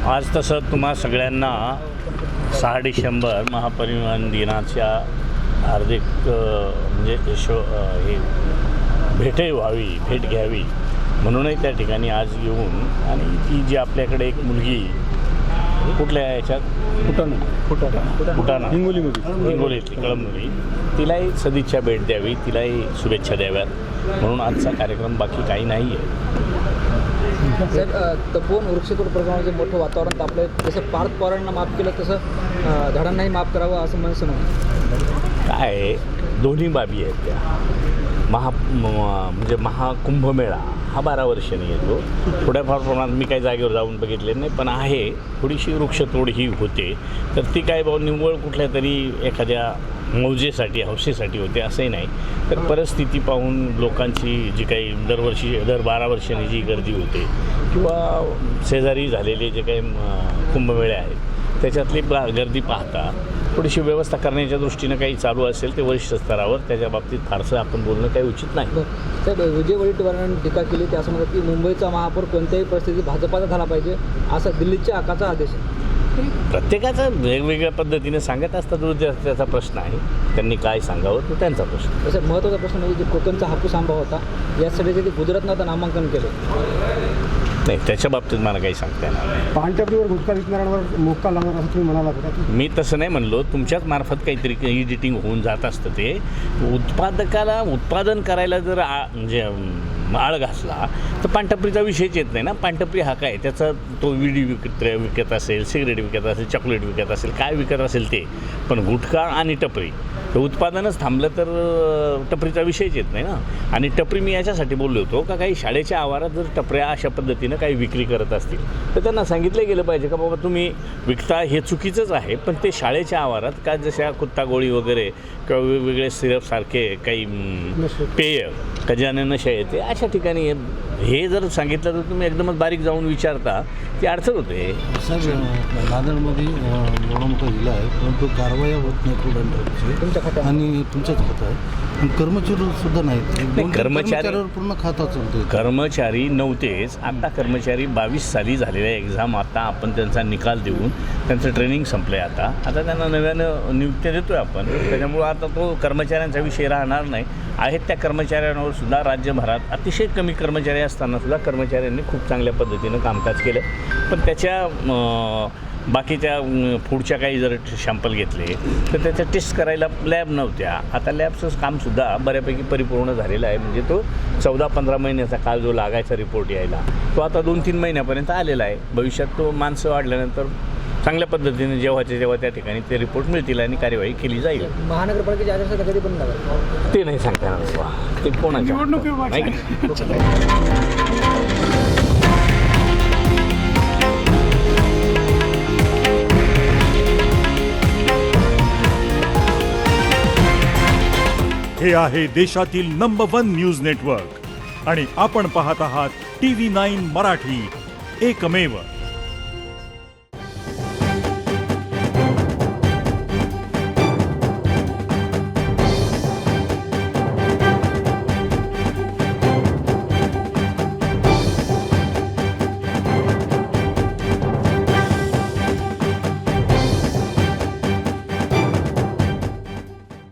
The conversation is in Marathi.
आज तसं तुम्हा सगळ्यांना 6 डिसेंबर महापरिनिर्वाण दिनाच्या हार्दिक म्हणजे हे भेटही व्हावी, भेट घ्यावी म्हणूनही त्या ठिकाणी आज येऊन आणि ती जी आपल्याकडे एक मुलगी कुठल्या याच्यात फुटाणा हिंगोलीतली कळमनुरी, तिलाही सदिच्छा भेट द्यावी, तिलाही शुभेच्छा द्याव्यात म्हणून आजचा कार्यक्रम, बाकी काही नाही आहे. साहेब, तपोवन वृक्षतोड प्रकरणाचं मोठं वातावरण तापलं आहे. जसं पार्थ पवारांना माफ केलं तसं झाडांनाही माफ करावं असं मनसं म्हणतं. काय दोन्ही बाबी आहेत त्या. म्हणजे महाकुंभमेळा हा 12 वर्षांनी येतो. थोड्याफार प्रमाणात मी काही जागेवर जाऊन बघितले नाही, पण आहे थोडीशी वृक्षतोड ही होते. तर ती काय निव्वळ कुठल्या तरी एखाद्या मौजेसाठी, हौसेसाठी होते असंही नाही. तर परिस्थिती पाहून लोकांची जी काही दर 12 वर्षांनी जी गर्दी होते किंवा शेजारी झालेले जे काही कुंभमेळे आहेत त्याच्यातली गर्दी पाहता थोडीशी व्यवस्था करण्याच्या दृष्टीनं काही चालू असेल ते वरिष्ठ स्तरावर, त्याच्या बाबतीत फारसं आपण बोलणं काही उचित नाही. साहेब, विजय वडेट्टीवारांनी टीका केली, ते असं म्हणतात की मुंबईचा महापौर कोणत्याही परिस्थितीत भाजपाचा झाला पाहिजे असा दिल्लीच्या आकाचा आदेश आहे. प्रत्येकाचं वेगवेगळ्या पद्धतीने सांगत असतात, त्याचा प्रश्न आहे, त्यांनी काय सांगावं तो त्यांचा प्रश्न. तसं महत्त्वाचा प्रश्न म्हणजे जे कोकणचा हापूस आंबा होता यासाठी ते गुजरातनं आता नामांकन केलं नाही, त्याच्या बाबतीत मला काही सांगता येणार नाही. पानटपरीवर गुटखा विकणाऱ्यांवर मोक्का लावणार असं तुम्ही म्हणाला होता. मी तसं नाही म्हणलो, तुमच्याच मार्फत काहीतरी एडिटिंग होऊन जात असतं. ते उत्पादकाला उत्पादन करायला जर म्हणजे आळ घासला तर पानटपरीचा विषयच येत नाही ना. पानटपरी हा काय, त्याचा तो विडी विकत असेल, सिगरेट विकत असेल, चॉकलेट विकत असेल, काय विकत असेल ते. पण गुटखा आणि टपरी हे उत्पादनच थांबलं तर टपरीचा विषयच येत नाही ना. आणि टपरी मी याच्यासाठी बोललो होतो का काही शाळेच्या आवारात जर टपऱ्या अशा पद्धतीनं काही विक्री करत असतील तर त्यांना सांगितलं गेलं पाहिजे का बाबा तुम्ही विकता हे चुकीचंच आहे, पण ते शाळेच्या आवारात का जशा कुत्ता गोळी वगैरे किंवा वेगवेगळे सिरपसारखे काही पेय का ज्याने नशा येते अशा ठिकाणी हे जर सांगितलं तर तुम्ही एकदमच बारीक जाऊन विचारता ती अडचण होते. साहेब, नांदेडमध्ये एवढा मोठा जिल्हा आहे परंतु कारवाया होत नाही फूड अँड ड्रगचे आणि तुमच्याच खातं आहे. पण कर्मचारी सुद्धा नाहीत. कर्मचाऱ्यावर पूर्ण खाता चालतो. कर्मचारी नव्हतेच, आता कर्मचारी 22 साली झालेल्या एक्झाम आता आपण त्यांचा निकाल देऊन त्यांचं ट्रेनिंग संपलं आहे. आता त्यांना नव्यानं नियुक्त्या देतो आहे आपण. त्याच्यामुळं आता तो कर्मचाऱ्यांचा विषय राहणार नाही. आहेत त्या कर्मचाऱ्यांवर सुद्धा राज्यभरात अतिशय कमी कर्मचारी असताना सुद्धा कर्मचाऱ्यांनी खूप चांगल्या पद्धतीनं कामकाज केलं. पण त्याच्या बाकीच्या पुढच्या काही जर सॅम्पल घेतले तर त्याच्या टेस्ट करायला लॅब नव्हत्या. आता लॅबचं कामसुद्धा बऱ्यापैकी परिपूर्ण झालेलं आहे. म्हणजे तो 14-15 महिन्याचा काळ जो लागायचा रिपोर्ट यायला तो आता 2-3 महिन्यापर्यंत आलेला आहे. भविष्यात तो माणसं वाढल्यानंतर चांगल्या पद्धतीने जेव्हा त्या ठिकाणी ते रिपोर्ट मिळतील आणि कार्यवाही केली जाईल. महानगरपालिकेच्या आदेशाचा कधी पण ते नाही सांगता येणार, ते कोणाच्या नाही का. हे आहे देशातील नंबर 1 न्यूज नेटवर्क आणि आपण पाहत आहात TV9 मराठी, एकमेव.